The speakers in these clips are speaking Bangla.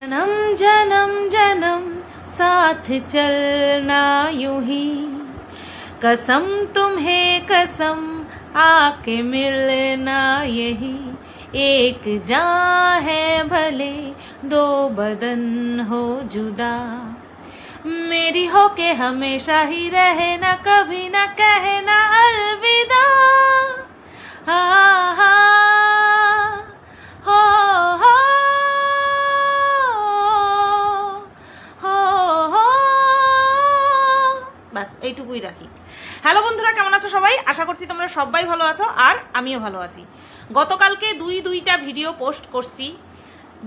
जन्म जन्म जन्म साथ चलना यूं ही कसम तुम्हें कसम आके मिलना यही एक जान है भले दो बदन हो जुदा मेरी हो के हमेशा ही रहना कभी ना कहना अलविदा हाँ हाँ हो हो বাস এইটুকুই রাখি। হ্যালো বন্ধুরা, কেমন আছো সবাই? আশা করছি তোমরা সবাই ভালো আছো আর আমিও ভালো আছি। গতকালকে দুইটা ভিডিও পোস্ট করছি।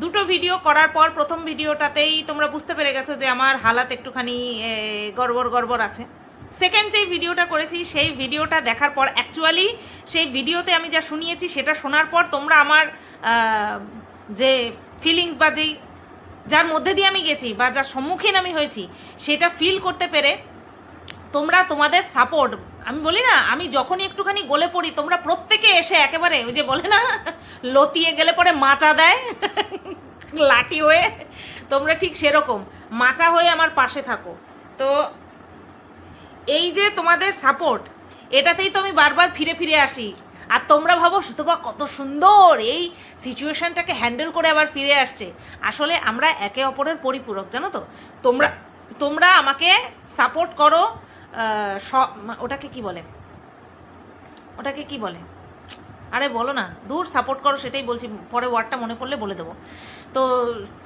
দুটো ভিডিও করার পর প্রথম ভিডিওটাতেই তোমরা বুঝতে পেরে গেছো যে আমার হালাত একটুখানি গড়বড় আছে। সেকেন্ড যেই ভিডিওটা করেছি সেই ভিডিওটা দেখার পর অ্যাকচুয়ালি সেই ভিডিওতে আমি যা শুনিয়েছি সেটা শোনার পর তোমরা আমার যে ফিলিংস বা যেই যার মধ্যে দিয়ে আমি গেছি বা যার সম্মুখীন আমি হয়েছি সেটা ফিল করতে পেরে তোমরা তোমাদের সাপোর্ট, আমি বলি না, আমি যখনই একটুখানি গলে পড়ি তোমরা প্রত্যেকে এসে একেবারে ওই যে বলে না লতিয়ে গেলে পরে মাচা দেয় লাঠি হয়ে, তোমরা ঠিক সেরকম মাচা হয়ে আমার পাশে থাকো। তো এই যে তোমাদের সাপোর্ট, এটাতেই তো আমি বারবার ফিরে ফিরে আসি। আর তোমরা ভাবো সুতপা কত সুন্দর এই সিচুয়েশনটাকে হ্যান্ডেল করে আবার ফিরে আসছে। আসলে আমরা একে অপরের পরিপূরক, জানো তো। তোমরা তোমরা আমাকে সাপোর্ট করো, ওটাকে কি বলে আরে বলো না, দূর, সাপোর্ট করো সেটাই বলছি, পরে ওয়ার্ডটা মনে পড়লে বলে দেবো। তো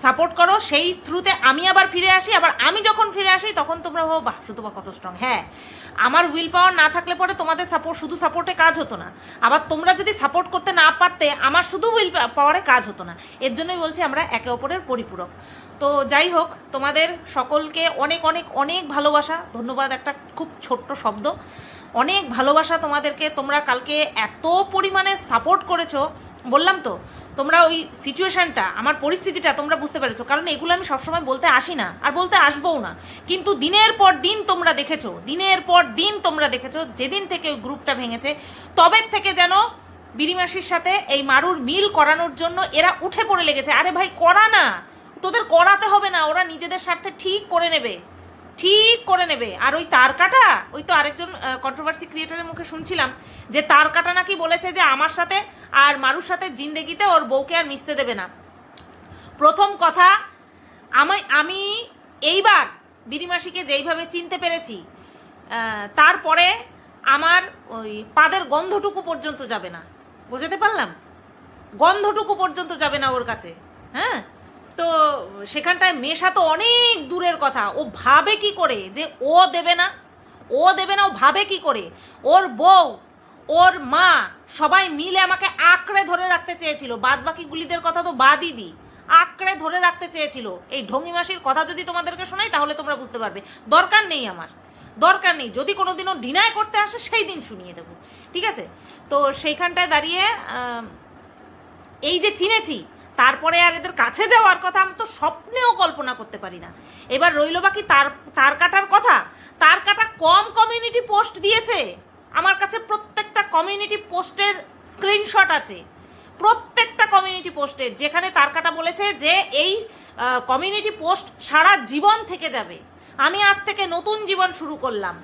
সাপোর্ট করো, সেই থ্রুতে আমি আবার ফিরে আসি। আবার আমি যখন ফিরে আসি তখন তোমরা ভাবো বাহ সুতপা কত স্ট্রং। হ্যাঁ, আমার উইল পাওয়ার না থাকলে পরে তোমাদের শুধু সাপোর্টে কাজ হতো না। আবার তোমরা যদি সাপোর্ট করতে না পারতে আমার শুধু উইল পাওয়ারে কাজ হতো না। এর জন্যই বলছি আমরা একে অপরের পরিপূরক। তো যাই হোক, তোমাদের সকলকে অনেক অনেক অনেক ভালোবাসা, ধন্যবাদ একটা খুব ছোট্ট শব্দ, অনেক ভালোবাসা তোমাদেরকে। তোমরা কালকে এত পরিমাণে সাপোর্ট করেছো, বললাম তো, তোমরা ওই সিচুয়েশানটা, আমার পরিস্থিতিটা তোমরা বুঝতে পেরেছো। কারণ এগুলো আমি সবসময় বলতে আসি না আর বলতে আসবও না, কিন্তু দিনের পর দিন তোমরা দেখেছো, যেদিন থেকে ওই গ্রুপটা ভেঙেছে তবে থেকে যেন বিরিমাসির সাথে এই মারুর মিল করানোর জন্য এরা উঠে পড়ে লেগেছে। আরে ভাই, করা না, তোদের করাতে হবে না, ওরা নিজেদের স্বার্থে ঠিক করে নেবে। আর ওই তার কাটা, ওই তো আরেকজন কন্ট্রোভার্সি ক্রিয়েটারের মুখে শুনছিলাম যে তার কাটা নাকি বলেছে যে আমার সাথে আর মারুর সাথে জিন্দেগিতে ওর বউকে আর মিশতে দেবে না। প্রথম কথা, আমি এইবার বিরিমাসিকে যেইভাবে চিনতে পেরেছি, তারপরে আমার ওই পাদের গন্ধটুকু পর্যন্ত যাবে না, বোঝাতে পারলাম? গন্ধটুকু পর্যন্ত যাবে না ওর কাছে। হ্যাঁ, তো সেখানটায় মেশা তো অনেক দূরের কথা। ও ভাবে কি করে যে ও দেবে না, ও ভাবে কি করে? ওর বউ, ওর মা সবাই মিলে আমাকে আঁকড়ে ধরে রাখতে চেয়েছিল। বাদ বাকি গুলিদের কথা তো বাদই দিই, আঁকড়ে ধরে রাখতে চেয়েছিল। এই ঢঙ্গি মাসির কথা যদি তোমাদেরকে শোনাই তাহলে তোমরা বুঝতে পারবে। দরকার নেই, যদি কোনোদিনও ডিনাই করতে আসে সেই দিন শুনিয়ে দেবো, ঠিক আছে? তো সেইখানটায় দাঁড়িয়ে এই যে চিনেছি, তারপরে আর এদের কাছে যাওয়ার কথা আমি তো স্বপ্নেও কল্পনা করতে পারি না। এবার রইল বাকি তার কাটার কথা। তার কাটা কম কমিউনিটি পোস্ট দিয়েছে আমার কাছে, প্রত্যেকটা কমিউনিটি পোস্টের স্ক্রিনশট আছে, প্রত্যেকটা কমিউনিটি পোস্টের, যেখানে তার কাটা বলেছে যে এই কমিউনিটি পোস্ট সারা জীবন থেকে যাবে, আমি আজ থেকে নতুন জীবন শুরু করলাম,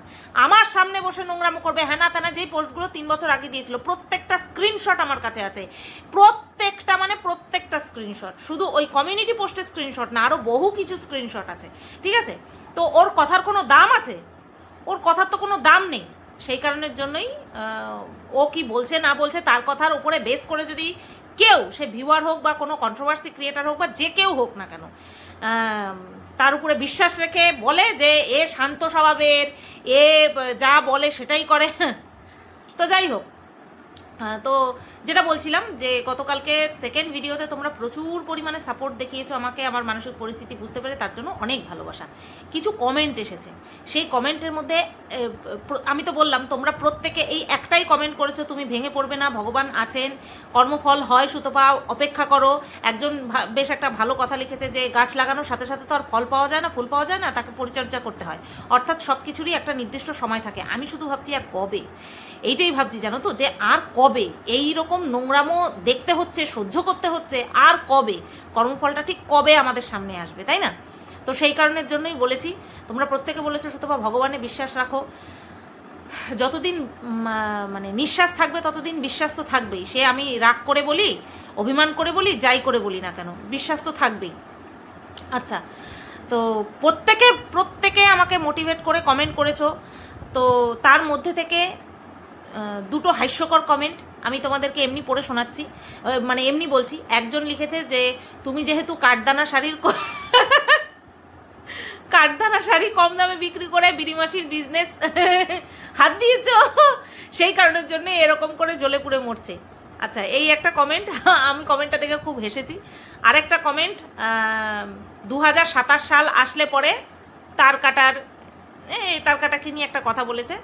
আমার সামনে বসে নোংরামো করবে, হ্যানা ত্যানা, যেই পোস্টগুলো 3 বছর আগে দিয়েছিল প্রত্যেকটা স্ক্রিনশট আমার কাছে আছে। প্রত্যেকটা স্ক্রিনশট, শুধু ওই কমিউনিটি পোস্টের স্ক্রিনশট না, আরও বহু কিছু স্ক্রিনশট আছে, ঠিক আছে? তো ওর কথার কোনো দাম আছে? ওর কথার তো কোনো দাম নেই। সেই কারণের জন্যই ও কি বলছে না বলছে তার কথার উপরে বেস করে যদি কেউ, সে ভিউয়ার হোক বা কোনো কন্ট্রোভার্সি ক্রিয়েটার হোক বা যে কেউ হোক না কেন, তার উপরে বিশ্বাস রেখে বলে যে এ শান্ত স্বভাবের, এ যা বলে সেটাই করে, তো যাই হোক। তো যেটা বলছিলাম যে গতকালকের সেকেন্ড ভিডিওতে তোমরা প্রচুর পরিমাণে সাপোর্ট দেখিয়েছো আমাকে, আমার মানসিক পরিস্থিতি বুঝতে পেরে, তার জন্য অনেক ভালোবাসা। কিছু কমেন্ট এসেছে, সেই কমেন্টের মধ্যে আমি তো বললাম তোমরা প্রত্যেকে এই একটাই কমেন্ট করেছো, তুমি ভেঙে পড়বে না, ভগবান আছেন, কর্মফল হয় সুতপা, অপেক্ষা করো। একজন বেশ একটা ভালো কথা লিখেছে যে গাছ লাগানোর সাথে সাথে তো আর ফল পাওয়া যায় না, ফুল পাওয়া যায় না, তাকে পরিচর্যা করতে হয়, অর্থাৎ সব কিছুরই একটা নির্দিষ্ট সময় থাকে। আমি শুধু ভাবছি আর কবে এইটাই ভাবছি জানো তো, যে আর কবে এই রকম নোংরামো দেখতে হচ্ছে, সহ্য করতে হচ্ছে, আর কবে কর্মফলটা ঠিক কবে আমাদের সামনে আসবে, তাই না? তো সেই কারণের জন্যই বলেছি, তোমরা প্রত্যেকে বলেছো সুতপা ভগবানে বিশ্বাস রাখো, যতদিন মানে নিঃশ্বাস থাকবে ততদিন বিশ্বাস তো থাকবেই। সে আমি রাগ করে বলি, অভিমান করে বলি, যাই করে বলি না কেন, বিশ্বাস তো থাকবেই। আচ্ছা, তো প্রত্যেকে আমাকে মোটিভেট করে কমেন্ট করেছো, তো তার মধ্যে থেকে দুটো হাস্যকর কমেন্ট আমি তোমাদেরকে এমনি পড়ে শোনাচ্ছি, মানে এমনি বলছি। একজন লিখেছে যে তুমি যেহেতু কাঠদানা শাড়ি কম দামে বিক্রি করে বিড়িমাসির বিজনেস হাত দিয়েছ, সেই কারণের জন্য এরকম করে জ্বলে পুড়ে মরছে। আচ্ছা, এই একটা কমেন্ট, আমি কমেন্টটা দেখে খুব হেসেছি। আরেকটা কমেন্ট, 2027 সাল আসলে পরে তার কাটাকে নিয়ে একটা কথা বলেছে,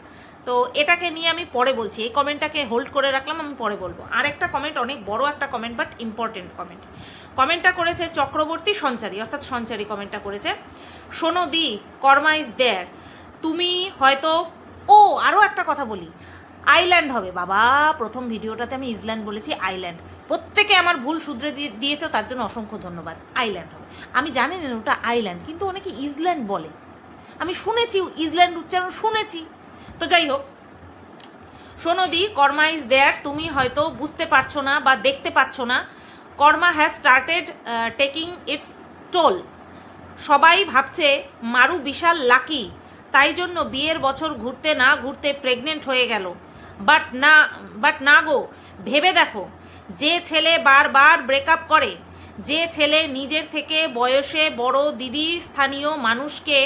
তো এটাকে নিয়ে আমি পরে বলছি, এই কমেন্টটাকে হোল্ড করে রাখলাম, আমি পরে বলবো। আর একটা কমেন্ট, অনেক বড় একটা কমেন্ট, বাট ইম্পর্টেন্ট কমেন্ট। কমেন্টটা করেছে চক্রবর্তী সঞ্চারী, অর্থাৎ সঞ্চারী কমেন্টটা করেছে, শোনো দি, কর্মা ইজ দেয়ার, তুমি হয়তো, ও আরও একটা কথা বলি, আইল্যান্ড হবে। বাবা, প্রথম ভিডিওটাতে আমি ইসল্যান্ড বলেছি, আইল্যান্ড। প্রত্যেকে আমার ভুল শুধরে দিয়েছো, তার জন্য অসংখ্য ধন্যবাদ। আইল্যান্ড হবে, আমি জানি না ওটা আইল্যান্ড, কিন্তু অনেকে ইসল্যান্ড বলে, আমি শুনেছি ইসল্যান্ড উচ্চারণ শুনেছি। তো যাই হোক, শোনো দি, কর্মা ইজ দেয়ার, তুমি হয়তো বুঝতে পারছো না বা দেখতে পাচ্ছ না, karma has started taking its toll. সবাই ভাবছে মারু বিশাল লাকি, তাই জন্য বিয়ের বছর ঘুরতে না ঘুরতে প্রেগনেন্ট হয়ে গেল। বাট না গো, ভেবে দেখো, যে ছেলে বারবার ব্রেকআপ করে, যে ছেলে নিজের থেকে বয়সে বড় দিদির স্থানীয় মানুষকে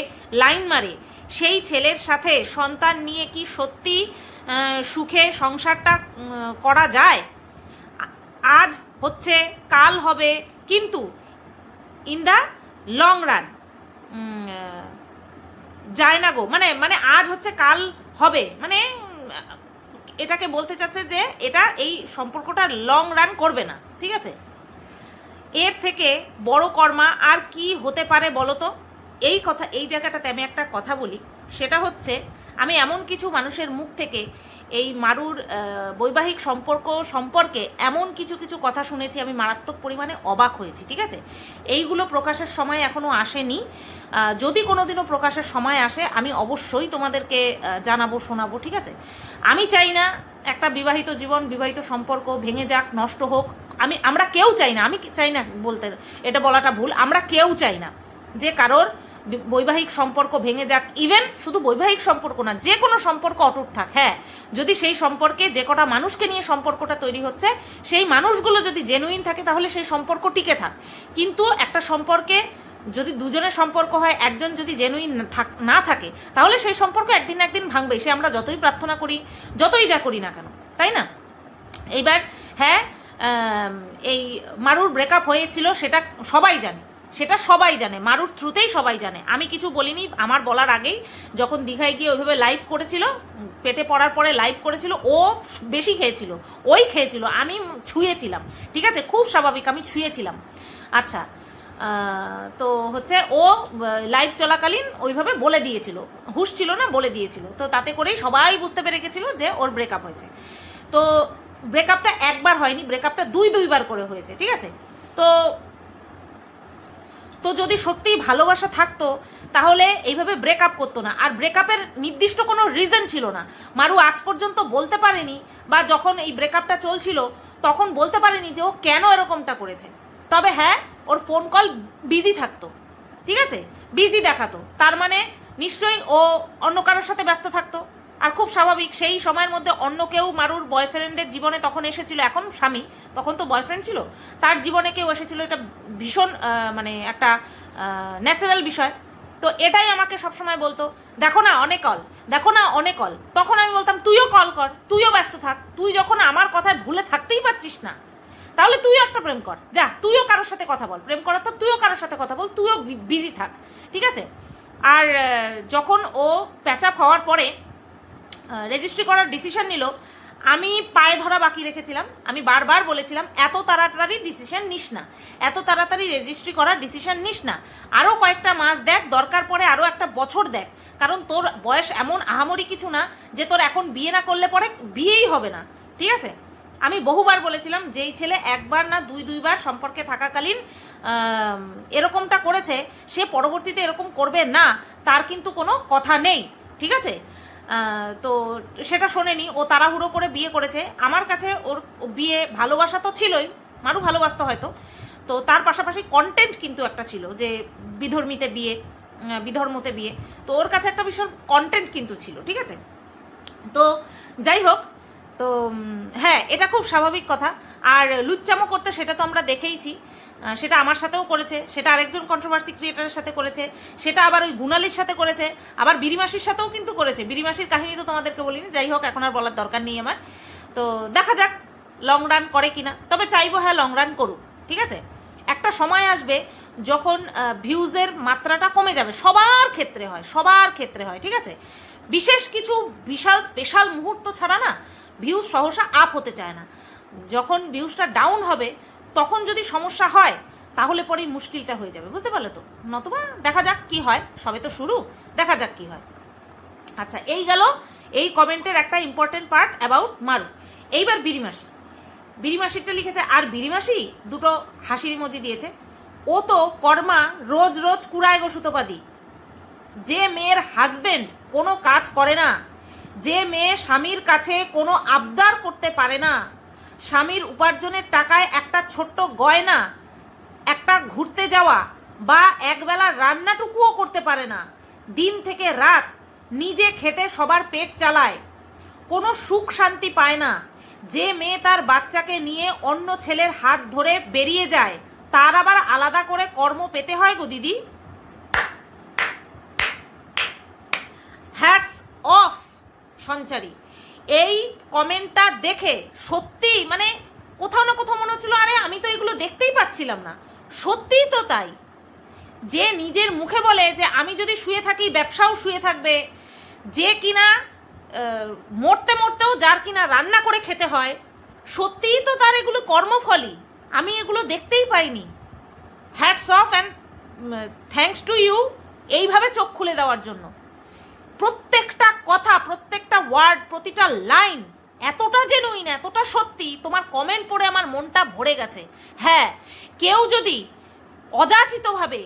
লাইন মারে, সেই ছেলের সাথে সন্তান নিয়ে কি সত্যি সুখে সংসারটা করা যায়? আজ হচ্ছে কাল হবে, কিন্তু ইন দ্য লং রান যায় না গো, মানে আজ হচ্ছে কাল হবে, মানে এটাকে বলতে চাচ্ছে যে এটা এই সম্পর্কটা লং রান করবে না, ঠিক আছে? এর থেকে বড় কর্মা আর কি হতে পারে বলো তো? এই জায়গাটাতে আমি একটা কথা বলি, সেটা হচ্ছে আমি এমন কিছু মানুষের মুখ থেকে এই মারুর বৈবাহিক সম্পর্কে এমন কিছু কথা শুনেছি, আমি মারাত্মক পরিমাণে অবাক হয়েছি, ঠিক আছে? এইগুলো প্রকাশের সময় এখনও আসেনি, যদি কোনোদিনও প্রকাশের সময় আসে আমি অবশ্যই তোমাদেরকে জানাবো, শোনাবো, ঠিক আছে? আমি চাই না একটা বিবাহিত জীবন, বিবাহিত সম্পর্ক ভেঙে যাক, নষ্ট হোক, আমরা কেউ চাই না, আমি চাই না বলতে, এটা বলাটা ভুল, আমরা কেউ চাই না যে কারোর বৈবাহিক সম্পর্ক ভেঙে যাক। ইভেন শুধু বৈবাহিক সম্পর্ক না, যে কোনো সম্পর্ক অটুট থাক, হ্যাঁ, যদি সেই সম্পর্কে যে কটা মানুষকে নিয়ে সম্পর্কটা তৈরি হচ্ছে সেই মানুষগুলো যদি জেনুইন থাকে তাহলে সেই সম্পর্ক টিকে থাক। কিন্তু একটা সম্পর্কে যদি দুজনের সম্পর্ক হয়, একজন যদি জেনুইন না থাকে, তাহলে সেই সম্পর্ক একদিন না একদিন ভাঙবে, সে আমরা যতই প্রার্থনা করি, যতই যা করি না কেন, তাই না? এইবার হ্যাঁ, এই মারুর ব্রেকআপ হয়েছিল সেটা সবাই জানে, মারুর থ্রুতেই সবাই জানে, আমি কিছু বলিনি। আমার বলার আগেই যখন দীঘায় গিয়ে ওইভাবে লাইভ করেছিল, পেটে পড়ার পরে লাইভ করেছিল, ও বেশি খেয়েছিল, আমি ছুঁয়েছিলাম, ঠিক আছে? খুব স্বাভাবিক, আমি ছুঁয়েছিলাম। আচ্ছা, তো হচ্ছে ও লাইভ চলাকালীন ওইভাবে বলে দিয়েছিল, হুশ ছিল না, বলে দিয়েছিল, তো তাতে করেই সবাই বুঝতে পেরে গেছিলো যে ওর ব্রেকআপ হয়েছে। তো ব্রেকআপটা একবার হয়নি, ব্রেকআপটা দুইবার করে হয়েছে, ঠিক আছে? তো যদি সত্যিই ভালোবাসা থাকতো তাহলে এইভাবে ব্রেকআপ করতো না, আর ব্রেকআপের নির্দিষ্ট কোনো রিজন ছিল না। মারু আজ পর্যন্ত বলতে পারেনি, বা যখন এই ব্রেকআপটা চলছিল তখন বলতে পারেনি যে ও কেন এরকমটা করেছে। তবে হ্যাঁ, ওর ফোন কল বিজি থাকতো, ঠিক আছে, বিজি দেখাতো, তার মানে নিশ্চয়ই ও অন্য কারোর সাথে ব্যস্ত থাকতো। আর খুব স্বাভাবিক, সেই সময়ের মধ্যে অন্য কেউ মারুর বয়ফ্রেন্ডের জীবনে তখন এসেছিল, এখন স্বামী, তখন তো বয়ফ্রেন্ড ছিল, তার জীবনে কেউ এসেছিল, এটা ভীষণ মানে একটা ন্যাচারাল বিষয়। তো এটাই আমাকে সবসময় বলতো, দেখো না অনেক কল, তখন আমি বলতাম তুইও কল কর, তুইও ব্যস্ত থাক, তুই যখন আমার কথায় ভুলে থাকতেই পারছিস না, তাহলে তুইও একটা প্রেম কর, যা তুইও কারোর সাথে কথা বল, প্রেম করার তো তুইও কারোর সাথে কথা বল, তুইও বিজি থাক, ঠিক আছে? আর যখন ও প্যাচ আপ হওয়ার পরে রেজিস্ট্রি করার ডিসিশন নিল, আমি পায়ে ধরা বাকি রেখেছিলাম, আমি বারবার বলেছিলাম এত তাড়াতাড়ি ডিসিশন নিস না, এত তাড়াতাড়ি রেজিস্ট্রি করার ডিসিশন নিস না, আরও কয়েকটা মাস দেখ, দরকার পড়ে আরও একটা বছর দেখ, কারণ তোর বয়স এমন আহামরি কিছু না যে তোর এখন বিয়ে না করলে পরে বিয়েই হবে না, ঠিক আছে? আমি বহুবার বলেছিলাম যেই ছেলে একবার না দুইবার সম্পর্কে থাকাকালীন এরকমটা করেছে, সে পরবর্তীতে এরকম করবে না তার কিন্তু কোনো কথা নেই, ঠিক আছে? তো সেটা শোনেনি, ও তাড়াহুড়ো করে বিয়ে করেছে। আমার কাছে ওর বিয়ে ভালোবাসা তো ছিলই, মারু ভালোবাসতো হয়তো, তো তার পাশাপাশি কন্টেন্ট কিন্তু একটা ছিল যে বিধর্মীতে বিয়ে, বিধর্মতে বিয়ে, তো ওর কাছে একটা ভীষণ কন্টেন্ট কিন্তু ছিল, ঠিক আছে? তো যাই হোক, তো হ্যাঁ, এটা খুব স্বাভাবিক কথা। আর লুচ্চামো করতে সেটা তো আমরা দেখেইছি, সেটা আমার সাথেও করেছে, সেটা আরেকজন কন্ট্রোভার্সি ক্রিয়েটারের সাথে করেছে, সেটা আবার ওই গুণালির সাথে করেছে, আবার বিরিমাসির সাথেও কিন্তু করেছে। বিরিমাসির কাহিনী তো তোমাদেরকে বলিনি, যাই হোক এখন আর বলার দরকার নেই আমার। তো দেখা যাক লং রান করে কিনা, তবে চাইবো হ্যাঁ লং রান করুক, ঠিক আছে? একটা সময় আসবে যখন ভিউজের মাত্রাটা কমে যাবে, সবার ক্ষেত্রে হয়, সবার ক্ষেত্রে হয়, ঠিক আছে? বিশেষ কিছু বিশাল স্পেশাল মুহূর্ত ছাড়া না ভিউজ সহসা আপ হতে চায় না। যখন ভিউজটা ডাউন হবে তখন যদি সমস্যা হয় তাহলে পরেই মুশকিলটা হয়ে যাবে, বুঝতে পারলে তো? নতুবা দেখা যাক কি হয়, সবে তো শুরু, দেখা যাক কি হয়। আচ্ছা, এই গেল এই কমেন্টের একটা ইম্পর্টেন্ট পার্ট অ্যাবাউট মারু। এইবার বিরিমাসি, বিরিমাসিরটা লিখেছে, আর বিরিমাসি দুটো হাসির ইমোজি দিয়েছে। ও তো কর্মা রোজ রোজ কুড়ায় গো সুতোপাদি। যে মেয়ের হাজবেন্ড কোনো কাজ করে না, যে মেয়ে স্বামীর কাছে কোনো আবদার করতে পারে না, স্বামীর উপার্জনের টাকায় একটা ছোট্ট গয়না, একটা ঘুরতে যাওয়া বা একবেলা রান্নাটুকুও করতে পারে না, দিন থেকে রাত নিজে খেটে সবার পেট চালায়, কোনো সুখ শান্তি পায় না, যে মেয়ে তার বাচ্চাকে নিয়ে অন্য ছেলের হাত ধরে বেরিয়ে যায়, তার আবার আলাদা করে কর্ম পেতে হয় গো দিদি। হ্যাটস অফ সঞ্চারী। এই কমেন্টটা দেখে সত্যি মানে কোথাও না কোথাও মনে হচ্ছিল আরে আমি তো এগুলো দেখতেই পাচ্ছিলাম না। সত্যিই তো তাই, যে নিজের মুখে বলে যে আমি যদি শুয়ে থাকি ব্যবসাও শুয়ে থাকবে, যে কিনা মরতে মরতেও যার কিনা রান্না করে খেতে হয়, সত্যিই তো তার এগুলো কর্মফলই, আমি এগুলো দেখতেই পাইনি। Hats off and thanks to you এইভাবে চোখ খুলে দেওয়ার জন্য। প্রত্যেকটা কথা, প্রত্যেকটা ওয়ার্ড, প্রতিটা লাইন এতটা জেনুইন, এতটা সত্যি, তোমার কমেন্ট পড়ে আমার মনটা ভরে গেছে। হ্যাঁ, কেউ যদি অযাচিতভাবে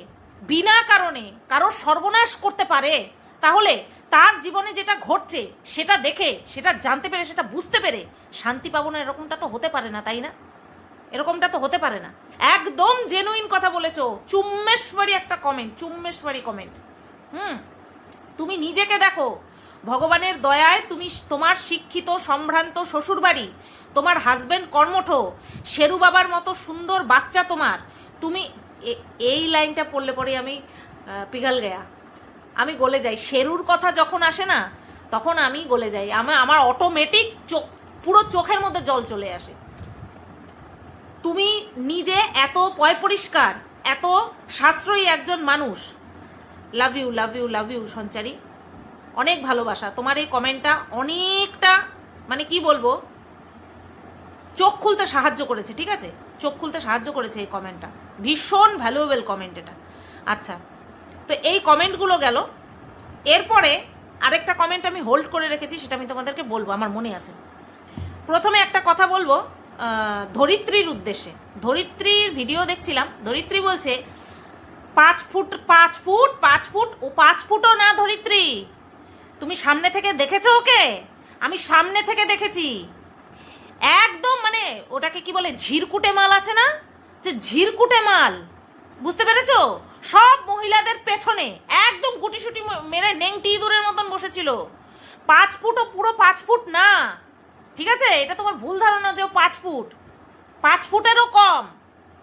বিনা কারণে কারোর সর্বনাশ করতে পারে তাহলে তার জীবনে যেটা ঘটছে সেটা দেখে, সেটা জানতে পেরে, সেটা বুঝতে পেরে শান্তি পাবো না? এরকমটা তো হতে পারে না, তাই না? এরকমটা তো হতে পারে না। একদম জেনুইন কথা বলেছো, চুম্মেশ্বরী একটা কমেন্ট, চুম্মেশ্বরী কমেন্ট। তুমি নিজেকে দেখো, ভগবানের দয়ায় তুমি তোমার শিক্ষিত সম্ভ্রান্ত শ্বশুরবাড়ি, তোমার হাজবেন্ড কর্মঠ, শেরু বাবার মতো সুন্দর বাচ্চা তোমার, তুমি এই লাইনটা পড়লে পরে আমি পিঘল গেয়া, আমি গলে যাই। শেরুর কথা যখন আসে না তখন আমি গলে যাই, আমার অটোমেটিক চোখ, পুরো চোখের মধ্যে জল চলে আসে। তুমি নিজে এত পয় পরিষ্কার, এত সাশ্রয়ী একজন মানুষ। Love you, love you, love you Sanchari, অনেক ভালোবাসা। তোমার এই কমেন্টটা অনেকটা মানে কি বলবো, চোখ খুলতে সাহায্য করেছে, ঠিক আছে? চোখ খুলতে সাহায্য করেছে এই কমেন্টটা, ভীষণ ভ্যালুয়েবল কমেন্ট এটা। আচ্ছা, তো এই কমেন্টগুলো গেল। এরপরে আরেকটা কমেন্ট আমি হোল্ড করে রেখেছি, সেটা আমি তোমাদেরকে বলবো, আমার মনে আছে। প্রথমে একটা কথা বলবো ধরিত্রীর উদ্দেশ্যে। ধরিত্রীর ভিডিও দেখছিলাম, ধরিত্রী বলছে 5 ফুট 5 ফুট 5 ফুট, ও 5 ফুটও না ধরিত্রী, তুমি সামনে থেকে দেখেছো ওকে? আমি সামনে থেকে দেখেছি, একদম মানে ওটাকে কি বলে, ঝিরকুটে মাল আছে না, যে ঝিরকুটে মাল, বুঝতে পেরেছো? সব মহিলাদের পেছনে একদম গুটিসুটি মেরে নেংটি ইঁদুরের মতন বসেছিল। 5 ফুটও পুরো 5 ফুট না, ঠিক আছে? এটা তোমার ভুল ধারণা যে ও 5 ফুট, 5 ফুটেরও কম,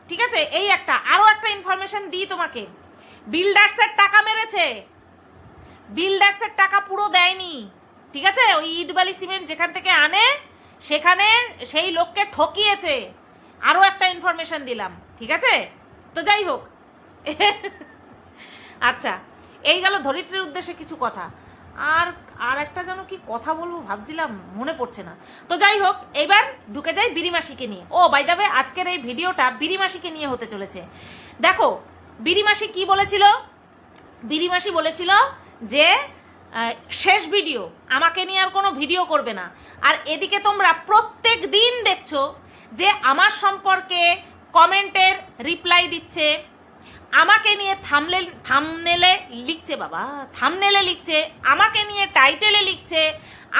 ঠিক আছে? এই একটা আরও একটা ইনফরমেশন দিই তোমাকে, বিল্ডার্সের টাকা মেরেছে, বিল্ডার্সের টাকা পুরো দেয়নি, ঠিক আছে? ওই ইট বালি সিমেন্ট যেখান থেকে আনে সেখানে সেই লোককে ঠকিয়েছে, আরও একটা ইনফরমেশন দিলাম, ঠিক আছে? তো যাই হোক, আচ্ছা, এই গেল ধরিত্রীর উদ্দেশ্যে কিছু কথা। আর আর একটা যেন কি কথা বলবো ভাবছিলাম, মনে পড়ছে না। তো যাই হোক, এবার ঢুকে যাই বিরিমাসিকে নিয়ে। ও বাই দ্য ওয়ে, আজকের এই ভিডিওটা বিরিমাসিকে নিয়ে হতে চলেছে। দেখো বিরিমাসি কি বলেছিল। বিরিমাসি বলেছিল যে শেষ ভিডিও, আমাকে নিয়ে আর কোনো ভিডিও করবে না। আর এদিকে তোমরা প্রত্যেক দিন দেখছো যে আমার সম্পর্কে কমেন্টের রিপ্লাই দিচ্ছে, আমাকে নিয়ে থামনেলে লিখছে, বাবা থামনেলে লিখছে, আমাকে নিয়ে টাইটেলে লিখছে,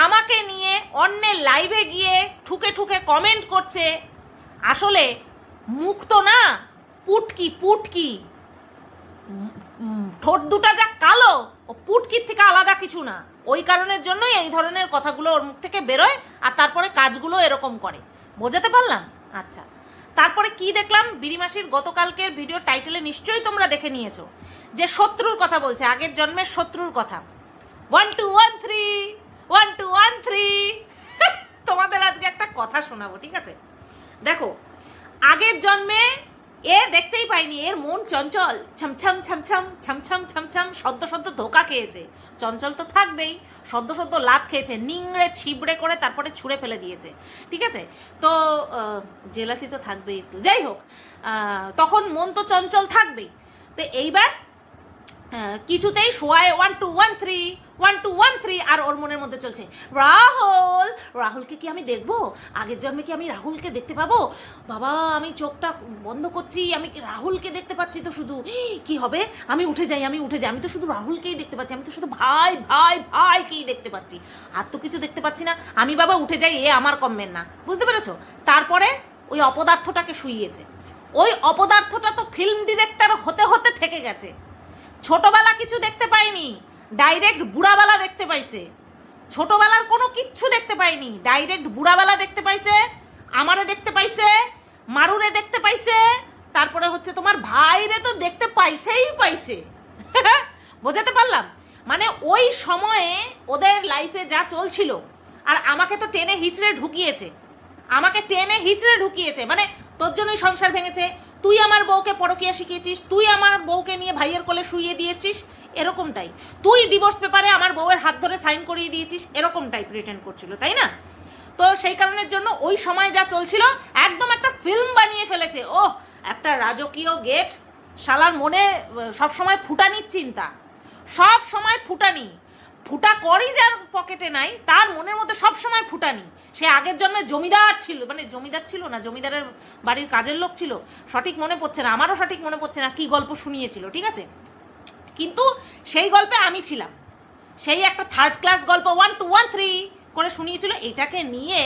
আমাকে নিয়ে অন্যের লাইভে গিয়ে ঠুকে ঠুকে কমেন্ট করছে। আসলে মুখ তো না, পুটকি পুটকি, ঠোঁট দুটা যা কালো, ও পুটকির থেকে আলাদা কিছু না। ওই কারণের জন্যই এই ধরনের কথাগুলো ওর মুখ থেকে বেরোয়, আর তারপরে কাজগুলো এরকম করে। বোঝাতে পারলাম? আচ্ছা, তারপরে কি দেখলাম, বিরিমাসির গতকালকের ভিডিও টাইটেলে নিশ্চয়ই তোমরা দেখে নিয়েছো যে শত্রুর কথা বলছে, আগের জন্মের শত্রুর কথা। 1 2 1 3 1 2 1 3 তোমাদের আজকে একটা কথা শোনাবো, ঠিক আছে? দেখো, আগের জন্মে এ দেখতেই পাইনি, এর মন চঞ্চল, ছমছম ছমছম ছমছম ছমছম, সদ্য সদ্য ধোকা খেয়েছে। চঞ্চল তো থাকবেই, সদ্য সদ্য লাভ খেয়েছে, নিংড়ে ছিবড়ে করে তারপরে ছুঁড়ে ফেলে দিয়েছে, ঠিক আছে? তো জেলাসি তো থাকবেই একটু, যাই হোক, তখন মন তো চঞ্চল থাকবেই। তো এইবার কিছুতেই শোয়ায় 1 2 1 3 1 2 1 3, আর ওর মনের মধ্যে চলছে রাহুল, রাহুলকে কি আমি দেখবো? আগের জন্মে কি আমি রাহুলকে দেখতে পাবো? বাবা আমি চোখটা বন্ধ করছি, আমি রাহুলকে দেখতে পাচ্ছি, তো শুধু কি হবে? আমি উঠে যাই, আমি উঠে যাই, আমি তো শুধু রাহুলকেই দেখতে পাচ্ছি, আমি তো শুধু ভাই ভাই ভাইকেই দেখতে পাচ্ছি, আর তো কিছু দেখতে পাচ্ছি না। আমি বাবা উঠে যাই, এ আমার কমবেন না, বুঝতে পেরেছো? তারপরে ওই অপদার্থটাকে শুইয়েছে। ওই অপদার্থটা তো ফিল্ম ডিরেক্টর হতে হতে থেকে গেছে। ছোটবেলা কিছু দেখতে পাইনি, ডাইরেক্ট বুড়াবেলা দেখতে পাইছে। ছোটবেলার কোনো কিচ্ছু দেখতে পাইনি, ডাইরেক্ট বুড়াবেলা দেখতে পাইছে, আমারে দেখতে পাইছে, মারুরে দেখতে পাইছে, তারপরে হচ্ছে তোমার ভাইরে তো দেখতে পাইছেই পাইছে। বোঝাতে পারলাম? মানে ওই সময়ে ওদের লাইফে যা চলছিল, আর আমাকে তো টেনে হিচড়ে ঢুকিয়েছে, আমাকে টেনে হিচড়ে ঢুকিয়েছে। মানে তোর জন্যই সংসার ভেঙেছে, তুই আমার বউকে পরকীয়া শিখিয়েছিস, তুই আমার বউকে নিয়ে ভাইয়ের কোলে শুইয়ে দিয়েছিস, এরকমটাই। তুই ডিভোর্স পেপারে আমার বউয়ের হাত ধরে সাইন করিয়ে দিয়েছিস, এরকমটাই প্রিটেন্ড করছিল, তাই না? তো সেই কারণের জন্য ওই সময় যা চলছিল একদম একটা ফিল্ম বানিয়ে ফেলেছে। ও একটা রাজকীয় গেট, শালার মনে সবসময় ফুটানির চিন্তা, সব সময় ফুটানি, ফুটা করি যার পকেটে নাই তার মনের মধ্যে সব সময় ফুটানি। সে আগের জন্মে জমিদার ছিল, মানে জমিদার ছিল না, জমিদারের বাড়ির কাজের লোক ছিল, সঠিক মনে পড়ছে না, আমারও সঠিক মনে পড়ছে না কি গল্প শুনিয়েছিল, ঠিক আছে? কিন্তু সেই গল্পে আমি ছিলাম, সেই একটা থার্ড ক্লাস গল্প 1 2 1 3 করে শুনিয়েছিল। এটাকে নিয়ে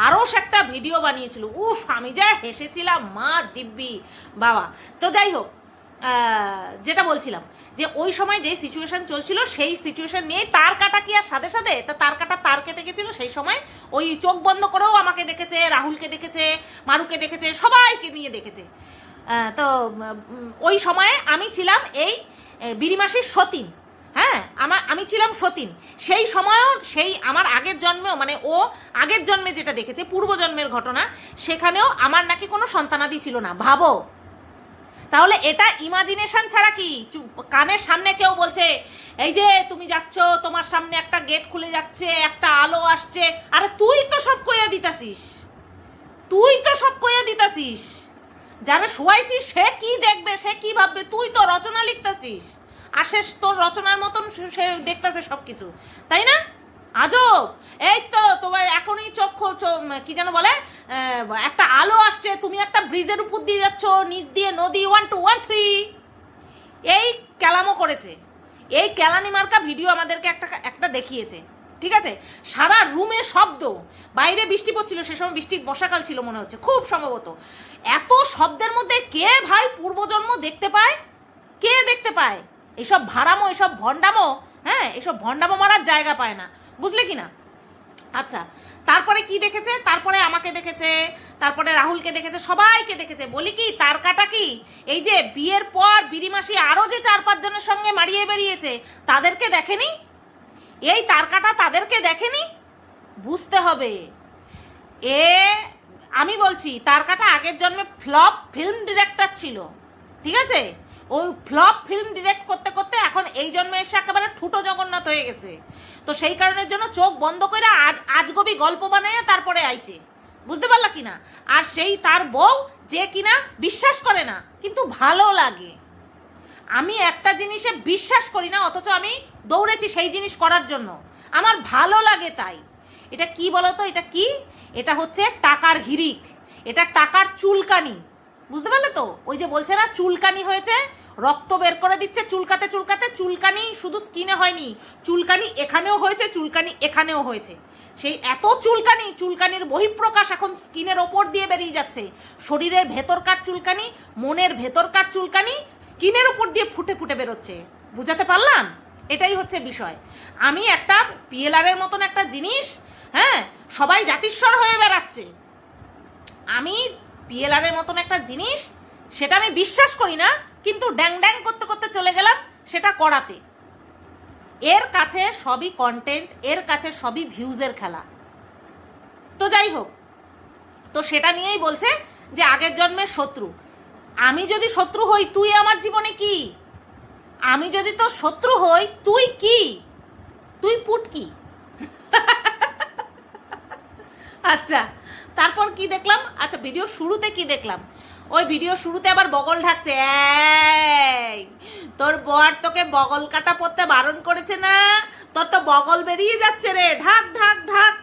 আরও সে একটা ভিডিও বানিয়েছিল, উফ আমি যা হেসেছিলাম মা দিব্যি বাবা। তো যাই হোক, যেটা বলছিলাম যে ওই সময় যে সিচুয়েশন চলছিল সেই সিচুয়েশন নিয়েই তার কাটা কি আর সাথে সাথে, তা তার কাটা তার কেটে গেছিল। সেই সময় ওই চোখ বন্ধ করেও আমাকে দেখেছে, রাহুলকে দেখেছে, মারুকে দেখেছে, সবাইকে নিয়ে দেখেছে। তো ওই সময়ে আমি ছিলাম এই বিরিমাসির সতীন, হ্যাঁ আমি ছিলাম সতীন। সেই সময়ও সেই আমার আগের জন্মেও, মানে ও আগের জন্মে যেটা দেখেছে পূর্বজন্মের ঘটনা, সেখানেও আমার নাকি কোনো সন্তানাদি ছিল না। ভাবো তাহলে, এটা ইমাজিনেশন ছাড়া কি? কানের সামনে কেউ বলছে এই যে তুমি যাচ্ছ, তোমার সামনে একটা গেট খুলে যাচ্ছে, একটা আলো আসছে, আরে তুই তো সব কইয়া দিতাছিস, তুই তো সব কইয়া দিতাছিস, যারা শোয়াইছিস সে কি দেখবে, সে কি ভাববে? তুই তো রচনা লিখতাছিস, আশেষ তোর রচনার মতন সে দেখতেছে সব কিছু, তাই না? আজব। এই তো তোমার এখনই চক্ষু কি যেন বলে, একটা আলো আসছে, তুমি একটা ব্রিজের উপর দিয়ে যাচ্ছ, নিচ দিয়ে নদী, 1 2 1 3, এই ক্যালামো করেছে। এই ক্যালানি মার্কা ভিডিও আমাদেরকে একটা দেখিয়েছে, ঠিক আছে? সারা রুমে শব্দ, বাইরে বৃষ্টি পড়ছিল, সে সময় বর্ষাকাল ছিল মনে হচ্ছে খুব সম্ভবত। এত শব্দের মধ্যে কে ভাই পূর্বজন্ম দেখতে পায়? কে দেখতে পায়? এইসব ভাড়ামো, এইসব ভণ্ডামো, হ্যাঁ এইসব ভণ্ডামো মারার জায়গা পায় না, বুঝলে কি না? আচ্ছা, তারপরে কি দেখেছে? তারপরে আমাকে দেখেছে, তারপরে রাহুলকে দেখেছে, সবাইকে দেখেছে। বলি কি, তার কাটা কি, এই যে বিয়ের পর বিরিমাসি আরও যে 4-5 জনের সঙ্গে মারিয়ে বেরিয়েছে তাদেরকে দেখেনি? এই তার কাটা তাদেরকে দেখেনি? বুঝতে হবে। আমি বলছি তার কাটা আগের জন্মে ফ্লপ ফিল্ম ডিরেক্টর ছিল, ঠিক আছে? ওই ফ্লপ ফিল্ম ডিরেক্ট করতে করতে এখন এই জন্মে এসে একেবারে ঠুটো জগন্নাথ হয়ে গেছে। তো সেই কারণের জন্য চোখ বন্ধ করে আজগবি গল্প বানাইয়া তারপরে আইছে, বুঝতে পারলা কিনা? আর সেই তার বউ যে কিনা বিশ্বাস করে না কিন্তু ভালো লাগে। আমি একটা জিনিসে বিশ্বাস করি না, অথচ আমি দৌড়েছি সেই জিনিস করার জন্য, আমার ভালো লাগে তাই। এটা কি বলতো? এটা কি? এটা হচ্ছে টাকার হিরিক, এটা টাকার চুলকানি, বুঝতে পারলে তো? ওই যে বলছে না চুলকানি হয়েছে, রক্ত বের করে দিচ্ছে চুলকাতে চুলকাতে। চুলকানি শুধু স্কিনে হয়নি, চুলকানি এখানেও হয়েছে, চুলকানি এখানেও হয়েছে। সেই এত চুলকানি, চুলকানির বহিঃপ্রকাশ এখন স্কিনের ওপর দিয়ে বেরিয়ে যাচ্ছে। শরীরের ভেতরকার চুলকানি, মনের ভেতরকার চুলকানি স্কিনের উপর দিয়ে ফুটে ফুটে বেরোচ্ছে। বুঝাতে পারলাম? এটাই হচ্ছে বিষয়। আমি একটা পিএলআরের মতন একটা জিনিস, হ্যাঁ, সবাই জাতিস্বর হয়ে বেড়াচ্ছে, আমি পিএলআরের মতন একটা জিনিস সেটা আমি বিশ্বাস করি না, কিন্তু ড্যাং ড্যাং করতে করতে চলে গেলাম সেটা করাতে। এর কাছে সবই কন্টেন্ট, এর কাছে সবই ভিউজের খেলা। তো যাই হোক, তো সেটা নিয়েই বলছে যে আগের জন্মের শত্রু। আমি যদি শত্রু হই তুই আমার জীবনে কি? আমি যদি তোর শত্রু হই তুই কি? তুই পুটকি। আচ্ছা, তারপর কি দেখলাম? আচ্ছা, ভিডিও শুরুতে কি দেখলাম? ওই ভিডিও শুরুতে আবার বগল ঢাকছে। এই তোর বর তোকে বগল কাটা পরতে বারণ করেছে না? তোর তো বগল বেরিয়ে যাচ্ছে রে, ঢাক ঢাক ঢাক।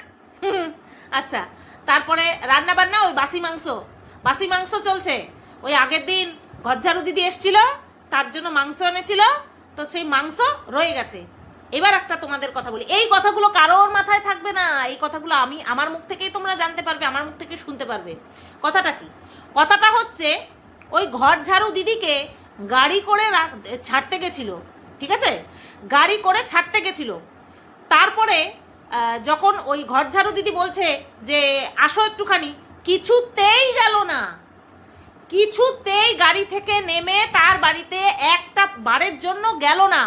আচ্ছা, তারপরে রান্না বান্না, ওই বাসি মাংস চলছে। ওই আগের দিন ঘরঝাড়ু দিদি এসছিল, তার জন্য মাংস এনেছিল, তো সেই মাংস রয়ে গেছে। এবার একটা তোমাদের কথা বলি, এই কথাগুলো কারোর মাথায় থাকবে না, এই কথাগুলো আমি আমার মুখ থেকেই তোমরা জানতে পারবে, আমার মুখ থেকে শুনতে পারবে। কথাটা কি? কথাটা হচ্ছে ওই ঘর ঝাড়ু দিদিকে গাড়ি করে ছাড়তে গেছিল, ঠিক আছে? গাড়ি করে ছাড়তে গেছিল। তারপরে যখন ওই ঘর ঝাড়ু দিদি বলছে যে আসো একটুখানি, কিছুতেই গেল না, কিছুতেই গাড়ি থেকে নেমে তার বাড়িতে একটা বারের জন্য গেল না।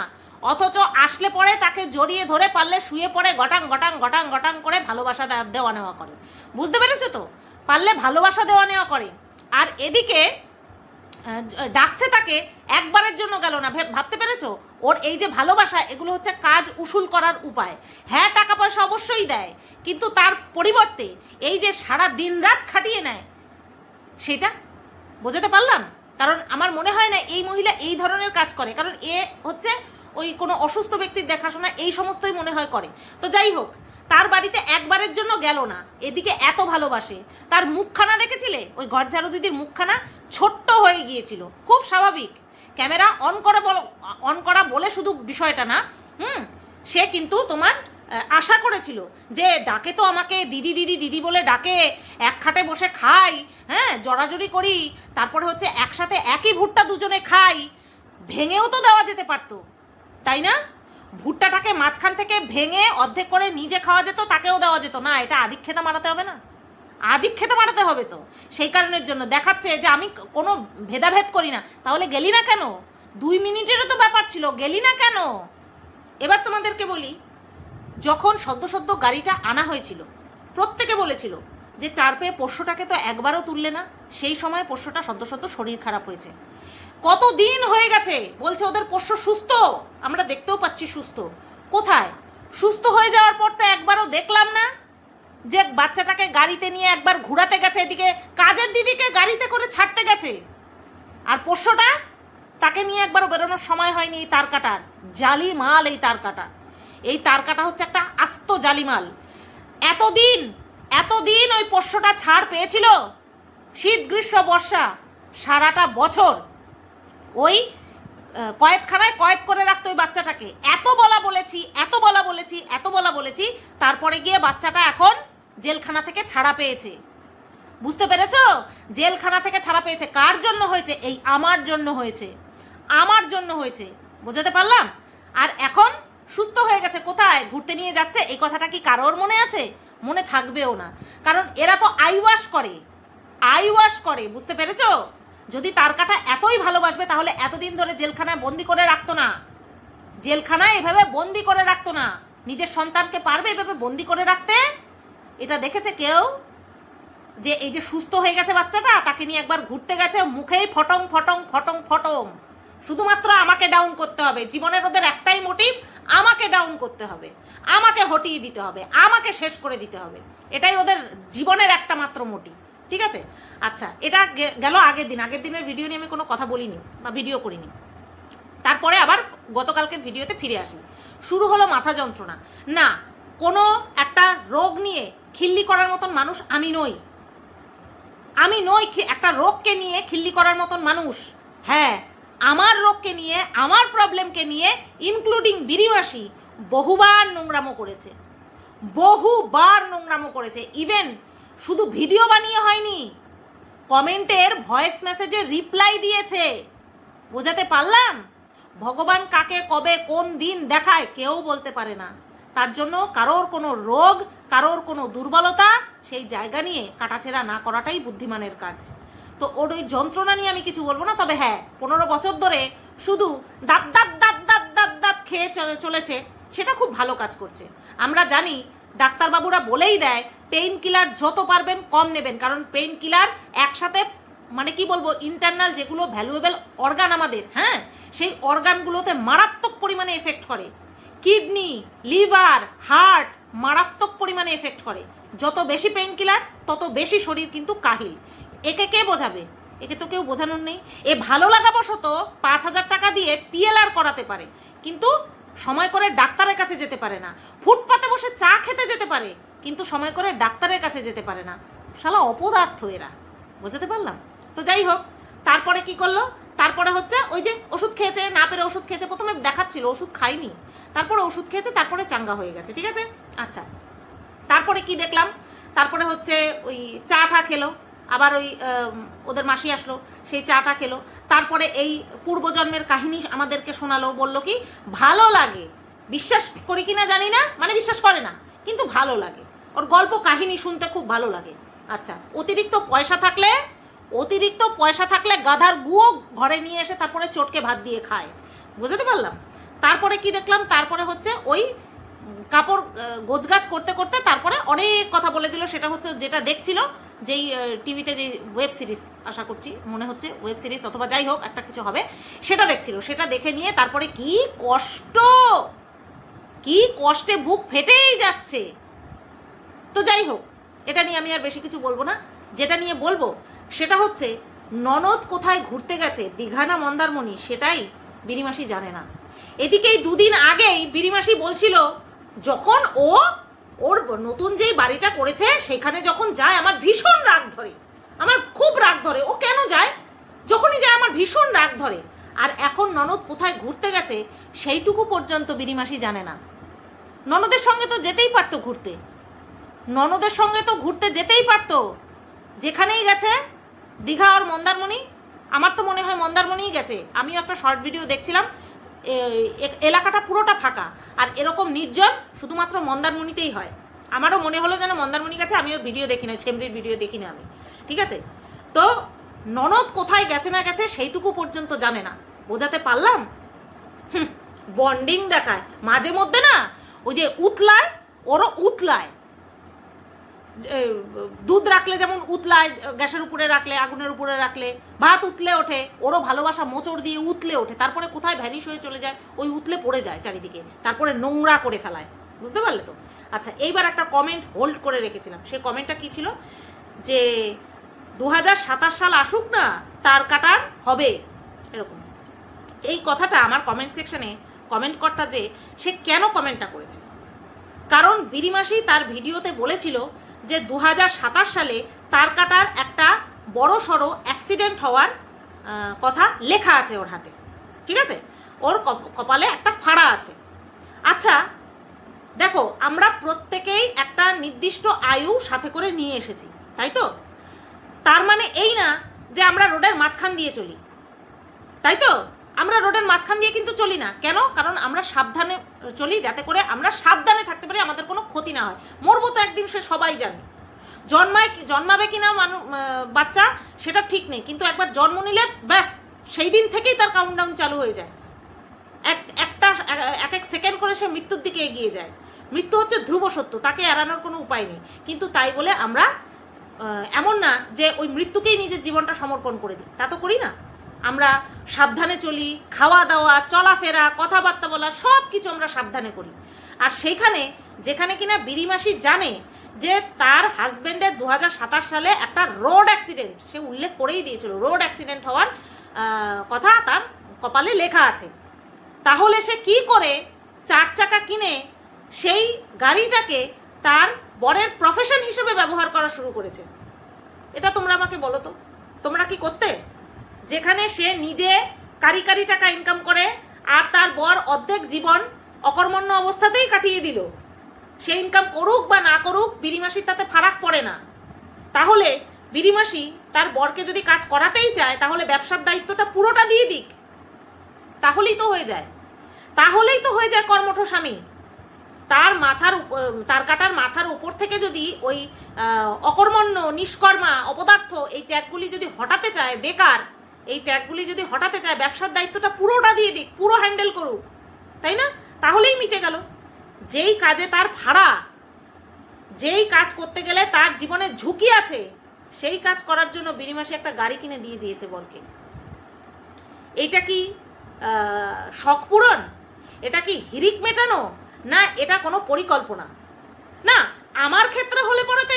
অথচ আসলে পরে তাকে জড়িয়ে ধরে, পারলে শুয়ে পড়ে গটাং গটাং গটাং গটাং করে ভালোবাসা দেওয়া নেওয়া করে। বুঝতে পেরেছো তো? পারলে ভালোবাসা দেওয়া নেওয়া করে। আর এদিকে ডাকছে তাকে, একবারের জন্য গেল না। ভাবতে পেরেছো? ওর এই যে ভালোবাসা, এগুলো হচ্ছে কাজ উসুল করার উপায়। হ্যাঁ, টাকা পয়সা অবশ্যই দেয়, কিন্তু তার পরিবর্তে এই যে সারা দিন রাত খাটিয়ে নেয়, সেটা বোঝাতে পারলাম? কারণ আমার মনে হয় না এই মহিলা এই ধরনের কাজ করে, কারণ এ হচ্ছে ওই কোনো অসুস্থ ব্যক্তির দেখাশোনা এই সমস্তই মনে হয় করে। তো যাই হোক, তার বাড়িতে একবারের জন্য গেল না, এদিকে এত ভালোবাসে। তার মুখখানা দেখেছিলে? ওই ঘরঝাড়ু দিদির মুখখানা ছোট্ট হয়ে গিয়েছিল, খুব স্বাভাবিক। ক্যামেরা অন করা বলে শুধু বিষয়টা না, সে কিন্তু তোমার আশা করেছিল যে ডাকে তো আমাকে দিদি দিদি দিদি বলে ডাকে, এক খাটে বসে খাই, হ্যাঁ, জড়াজড়ি করি, তারপরে হচ্ছে একসাথে একই ভুট্টা দুজনে খাই, ভেঙেও তো দেওয়া যেতে পারতো, তাই না? ভুট্টাটাকে মাঝখান থেকে ভেঙে অর্ধেক করে নিজে খাওয়া যেত, তাকেও দেওয়া যেত না। এটা আধিক্যতা মারাতে হবে না? আধিক্যতা মারাতে হবে তো। সেই কারণের জন্য দেখাচ্ছে যে আমি কোনো ভেদাভেদ করি না। তাহলে গেলি না কেন? 2 মিনিটেরও তো ব্যাপার ছিল, গেলি না কেন? এবার তোমাদেরকে বলি, যখন সদ্য গাড়িটা আনা হয়েছিল, প্রত্যেকে বলেছিল যে 4 পেয়ে পোষ্যটাকে তো একবারও তুললে না। সেই সময় পোষ্যটা সদ্য শরীর খারাপ হয়েছে, কতদিন হয়ে গেছে, বলছে ওদের পোষ্য সুস্থ, আমরা দেখতেও পাচ্ছি সুস্থ। কোথায়? সুস্থ হয়ে যাওয়ার পর তো একবারও দেখলাম না যে বাচ্চাটাকে গাড়িতে নিয়ে একবার ঘোরাতে গেছে, এদিকে কাজের দিদিকে গাড়িতে করে ছাড়তে গেছে, আর পোষ্যটা তাকে নিয়ে একবারও বেরোনোর সময় হয়নি। এই তার কাটার জালি মাল, এই তার কাটা হচ্ছে একটা আস্ত জালিমাল। এতদিন ওই পোষ্যটা ছাড় পেয়েছিল, শীত গ্রীষ্ম বর্ষা সারাটা বছর ওই কয়েদখানায় কয়েদ করে রাখতো ওই বাচ্চাটাকে। এত বলা বলেছি, তারপরে গিয়ে বাচ্চাটা এখন জেলখানা থেকে ছাড়া পেয়েছে। বুঝতে পেরেছো? জেলখানা থেকে ছাড়া পেয়েছে। কার জন্য হয়েছে? এই আমার জন্য হয়েছে। বোঝাতে পারলাম? আর এখন সুস্থ হয়ে গেছে। কোথায়? ঘুরতে নিয়ে যাচ্ছে। এই কথাটা কি কারোর মনে আছে? মনে থাকবেও না, কারণ এরা তো আইওয়াশ করে। বুঝতে পেরেছো? যদি তার কাটা এতই ভালোবাসবে তাহলে এতদিন ধরে জেলখানায় বন্দি করে রাখতো না। জেলখানায় এভাবে বন্দি করে রাখতো না। নিজের সন্তানকে পারবে এভাবে বন্দি করে রাখতে? এটা দেখেছে কেউ? যে এই যে সুস্থ হয়ে গেছে বাচ্চাটা, তাকে নিয়ে একবার ঘুরতে গেছে, মুখেই ফটং, শুধুমাত্র আমাকে ডাউন করতে হবে। জীবনের ওদের একটাই মোটিভ, আমাকে ডাউন করতে হবে, আমাকে হটিয়ে দিতে হবে, আমাকে শেষ করে দিতে হবে। এটাই ওদের জীবনের একটা মাত্র মোটিভ, ঠিক আছে? আচ্ছা, এটা গেল আগের দিনের ভিডিও নিয়ে আমি কোনো কথা বলিনি বা ভিডিও করিনি। তারপরে আবার গতকালকের ভিডিওতে ফিরে আসি। শুরু হলো মাথা যন্ত্রণা। না, কোনো একটা রোগ নিয়ে খিল্লি করার মতন মানুষ আমি নই। একটা রোগকে নিয়ে খিল্লি করার মতন মানুষ। হ্যাঁ, আমার রোগকে নিয়ে, আমার প্রবলেমকে নিয়ে ইনক্লুডিং বিরিমাসি বহুবার নোংরামো করেছে। ইভেন শুধু ভিডিও বানিয়ে হয়নি, কমেন্টের ভয়েস মেসেজে রিপ্লাই দিয়েছে। বোঝাতে পারলাম? ভগবান কাকে কবে কোন দিন দেখায় কেউ বলতে পারে না। তার জন্য কারোর কোনো রোগ, কারোর কোনো দুর্বলতা, সেই জায়গা নিয়ে কাটাছেড়া না করাটাই বুদ্ধিমানের কাজ। তো ওর ওই যন্ত্রণা নিয়ে আমি কিছু বলবো না। তবে হ্যাঁ, 15 বছর ধরে শুধু দাঁত দাঁত দাঁত দাঁত দাঁত দাঁত খেয়ে চলেছে, সেটা খুব ভালো কাজ করছে। আমরা জানি, ডাক্তারবাবুরা বলেই দেয় পেইন কিলার যত পারবেন কম নেবেন, কারণ পেইন কিলার একসাথে মানে কি বলবো, ইন্টারনাল যেগুলো ভ্যালুয়েবল অর্গান আমাদের, হ্যাঁ, সেই অর্গানগুলোতে মারাত্মক পরিমাণে এফেক্ট করে। কিডনি, লিভার, হার্ট মারাত্মক পরিমাণে এফেক্ট করে। যত বেশি পেইন কিলার তত বেশি শরীর কিন্তু কাহিল। একে কে বোঝাবে? একে তো কেউ বোঝানোর নেই। এ ভালো লাগা বশত 5,000 টাকা দিয়ে পিএলআর করাতে পারে, কিন্তু সময় করে ডাক্তারের কাছে যেতে পারে না। ফুটপাতে বসে চা খেতে যেতে পারে, কিন্তু সময় করে ডাক্তারের কাছে যেতে পারে না। শালা অপদার্থ এরা। বোঝাতে পারলাম? তো যাই হোক, তারপরে কি করলো? তারপরে হচ্ছে ওই যে ওষুধ খেয়েছে, না পেরে ওষুধ খেয়েছে। প্রথমে দেখাচ্ছিল ওষুধ খাইনি, তারপরে ওষুধ খেয়েছে, তারপরে চাঙ্গা হয়ে গেছে, ঠিক আছে? আচ্ছা, তারপরে কি দেখলাম? তারপরে হচ্ছে ওই চাটা খেলো, আবার ওই ওদের মাসি আসলো, সেই চাটা খেলো। তারপরে এই পূর্বজন্মের কাহিনী আমাদেরকে শোনালো, বলল কি ভালো লাগে। বিশ্বাস করি কিনা জানি না, মানে বিশ্বাস করে না, কিন্তু ভালো লাগে। ওর গল্প কাহিনী শুনতে খুব ভালো লাগে। আচ্ছা, অতিরিক্ত পয়সা থাকলে গাধার গুও ঘরে নিয়ে এসে তারপরে চটকে ভাত দিয়ে খায়। বুঝতে পারলাম? তারপরে কি দেখলাম? তারপরে হচ্ছে ওই কাপড় গোছগাছ করতে করতে তারপরে অনেক কথা বলে দিল। সেটা হচ্ছে যেটা দেখছিল, যেই টিভিতে যে ওয়েব সিরিজ, আশা করছি মনে হচ্ছে ওয়েব সিরিজ অথবা যাই হোক একটা কিছু হবে, সেটা দেখছিল। সেটা দেখে নিয়ে তারপরে কি কষ্টে বুক ফেটেই যাচ্ছে। তো যাই হোক, এটা নিয়ে আমি আর বেশি কিছু বলবো না। যেটা নিয়ে বলবো সেটা হচ্ছে ননদ কোথায় ঘুরতে গেছে, দীঘা না মন্দারমণি, সেটাই বিরিমাসি জানে না। এদিকেই 2 দিন আগেই বিরিমাসি বলছিল, যখন ওর নতুন যেই বাড়িটা করেছে সেখানে যখন যায় আমার ভীষণ রাগ ধরে, আমার খুব রাগ ধরে। ও কেন যায়? যখনই যায় আমার ভীষণ রাগ ধরে। আর এখন ননদ কোথায় ঘুরতে গেছে সেইটুকু পর্যন্ত বিরিমাসি জানে না। ননদের সঙ্গে তো যেতেই পারতো যেতেই পারতো, যেখানেই গেছে, দীঘা আর মন্দারমণি। আমার তো মনে হয় মন্দারমণিই গেছে। আমিও একটা শর্ট ভিডিও দেখছিলাম, এলাকাটা পুরোটা ফাঁকা, আর এরকম নির্জন শুধুমাত্র মন্দারমণিতেই হয়। আমারও মনে হলো যেন মন্দারমণি গেছে। আমিও ভিডিও দেখি না, ছেমরির ভিডিও দেখি না আমি, ঠিক আছে? তো ননদ কোথায় গেছে না গেছে সেইটুকু পর্যন্ত জানে না। বোঝাতে পারলাম? বন্ডিং দেখায় মাঝে মধ্যে, না ওই যে উতলায়, ওরও উতলায়। দুধ রাখলে যেমন উতলায়, গ্যাসের উপরে রাখলে, আগুনের উপরে রাখলে ভাত উতলে ওঠে, ওরও ভালোবাসা মোচড় দিয়ে উতলে ওঠে, তারপরে কোথায় ভ্যানিশ হয়ে চলে যায়, ওই উতলে পড়ে যায় চারিদিকে, তারপরে নোংরা করে ফেলায়। বুঝতে পারলে তো? আচ্ছা, এইবার একটা কমেন্ট হোল্ড করে রেখেছিলাম। সেই কমেন্টটা কি ছিল? যে 2027 সাল আসুক না, তার কাটার হবে, এরকম। এই কথাটা আমার কমেন্ট সেকশনে কমেন্ট কর্তা যে সে কেন কমেন্টটা করেছে, কারণ বিরিমাসি তার ভিডিওতে বলেছিল যে 2027 সালে তার কাটার একটা বড় সড়ো অ্যাক্সিডেন্ট হওয়ার কথা লেখা আছে ওর হাতে, ঠিক আছে? ওর কপালে একটা ফাড়া আছে। আচ্ছা দেখো, আমরা প্রত্যেকেই একটা নির্দিষ্ট আয়ু সাথে করে নিয়ে এসেছি, তাই তো? তার মানে এই না যে আমরা রোডের মাঝখান দিয়ে চলি, তাই তো? আমরা রোডের মাঝখান দিয়ে কিন্তু চলি না। কেন? কারণ আমরা সাবধানে চলি, যাতে করে আমরা সাবধানে থাকতে পারি, আমাদের কোনো ক্ষতি না হয়। মরবো তো একদিন, সে সবাই জানে। জন্মাবে কিনা বাচ্চা সেটা ঠিক নেই, কিন্তু একবার জন্ম নিলে ব্যাস সেই দিন থেকেই তার কাউন্টডাউন চালু হয়ে যায়। এক সেকেন্ড করে সে মৃত্যুর দিকে এগিয়ে যায়। মৃত্যু হচ্ছে ধ্রুব সত্য, তাকে এড়ানোর কোনো উপায় নেই। কিন্তু তাই বলে আমরা এমন না যে ওই মৃত্যুকেই নিজের জীবনটা সমর্পণ করে দিই, তা তো করি না। আমরা সাবধানে চলি, খাওয়া দাওয়া, চলাফেরা, কথাবার্তা বলা সব কিছু আমরা সাবধানে করি। আর সেইখানে যেখানে কিনা বিড়িমাসি জানে যে তার হাজব্যান্ডের 2027 সালে একটা রোড অ্যাক্সিডেন্ট, সে উল্লেখ করেই দিয়েছিল রোড অ্যাক্সিডেন্ট হওয়ার কথা তার কপালে লেখা আছে, তাহলে সে কি করে 4 চাকা কিনে সেই গাড়িটাকে তার বরের প্রফেশন হিসেবে ব্যবহার করা শুরু করেছে? এটা তোমরা আমাকে বলো তো, তোমরা কি করতে? যেখানে সে নিজে কারি কারি টাকা ইনকাম করে আর তার বর অর্ধেক জীবন অকর্মণ্য অবস্থাতেই কাটিয়ে দিল, সে ইনকাম করুক বা না করুক বিড়িমাসির তাতে ফারাক পড়ে না। তাহলে বিড়িমাসি তার বরকে যদি কাজ করাতেই চায় তাহলে ব্যবসার দায়িত্বটা পুরোটা দিয়ে দিক, তাহলেই তো হয়ে যায়, তাহলেই তো হয়ে যায় কর্মঠ স্বামী। তার কাটার মাথার উপর থেকে যদি ওই অকর্মণ্য, নিষ্কর্মা, অপদার্থ এই ট্যাগগুলি যদি হটাতে চায়, বেকার এই ট্যাগগুলি যদি হটাতে চায়, ব্যবসার দায়িত্বটা পুরোটা দিয়ে দিক, পুরো হ্যান্ডেল করুক, তাই না? তাহলেই মিটে গেল। যেই কাজে তার ভাড়া, যেই কাজ করতে গেলে তার জীবনে ঝুঁকি আছে, সেই কাজ করার জন্য বিড়িমাসি একটা গাড়ি কিনে দিয়ে দিয়েছে বরকে। এইটা কি শখ পূরণ? এটা কি হিরিক মেটানো? না এটা কোনো পরিকল্পনা? না, আমার ক্ষেত্রে হলে পরে তো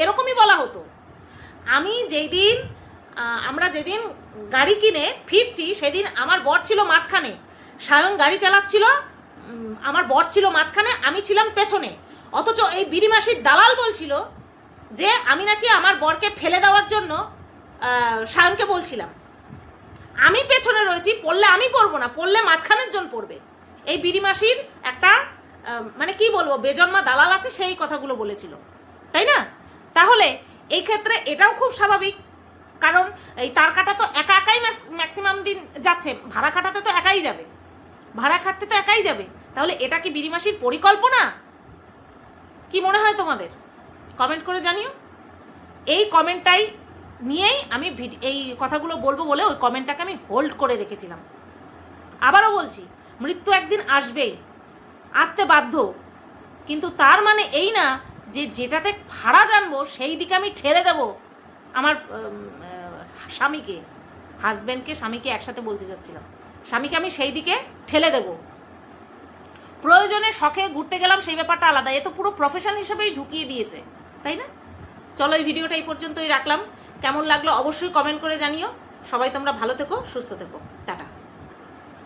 এরকমই বলা হতো। আমরা যেদিন গাড়ি কিনে ফিরছি সেদিন আমার বর ছিল মাঝখানে, স্বয়ং গাড়ি চালাচ্ছিল, আমার বর ছিল মাঝখানে, আমি ছিলাম পেছনে। অথচ এই বিড়িমাসির দালাল বলছিল যে আমি নাকি আমার বরকে ফেলে দেওয়ার জন্য স্বয়ংকে বলছিলাম। আমি পেছনে রয়েছি, পড়লে আমি পড়বো না, পড়লে মাঝখানের জন পড়বে। এই বিড়িমাসির একটা মানে কি বলবো, বেজন্মা দালাল আছে, সেই কথাগুলো বলেছিল, তাই না? তাহলে এই ক্ষেত্রে এটাও খুব স্বাভাবিক, কারণ এই তার কাটা তো একাই ম্যাক্সিমাম দিন যাচ্ছে, ভাড়া খাটাতে তো একাই যাবে, ভাড়া খাটতে তো একাই যাবে। তাহলে এটা কি বিড়িমাসির পরিকল্পনা? কি মনে হয় তোমাদের? কমেন্ট করে জানিও। এই কমেন্টটাই নিয়েই আমি এই কথাগুলো বলবো বলে ওই কমেন্টটাকে আমি হোল্ড করে রেখেছিলাম। আবারও বলছি, মৃত্যু একদিন আসবেই, আসতে বাধ্য, কিন্তু তার মানে এই না যে যেটাতে ভাড়া জানবো সেই দিকে আমি ঠেলে দেবো আমার স্বামীকে, হাজব্যান্ডকে স্বামীকে একসাথে বলতে যাচ্ছিলাম, স্বামীকে আমি সেই দিকে ঠেলে দেবো। প্রয়োজনে শখে ঘুরতে গেলাম সেই ব্যাপারটা আলাদা, এ তো পুরো প্রফেশন হিসেবেই ঢুকিয়ে দিয়েছে, তাই না? চলো এই ভিডিওটা এই পর্যন্তই রাখলাম। কেমন লাগলো অবশ্যই কমেন্ট করে জানিও। সবাই তোমরা ভালো থেকো, সুস্থ থেকো, টাটা।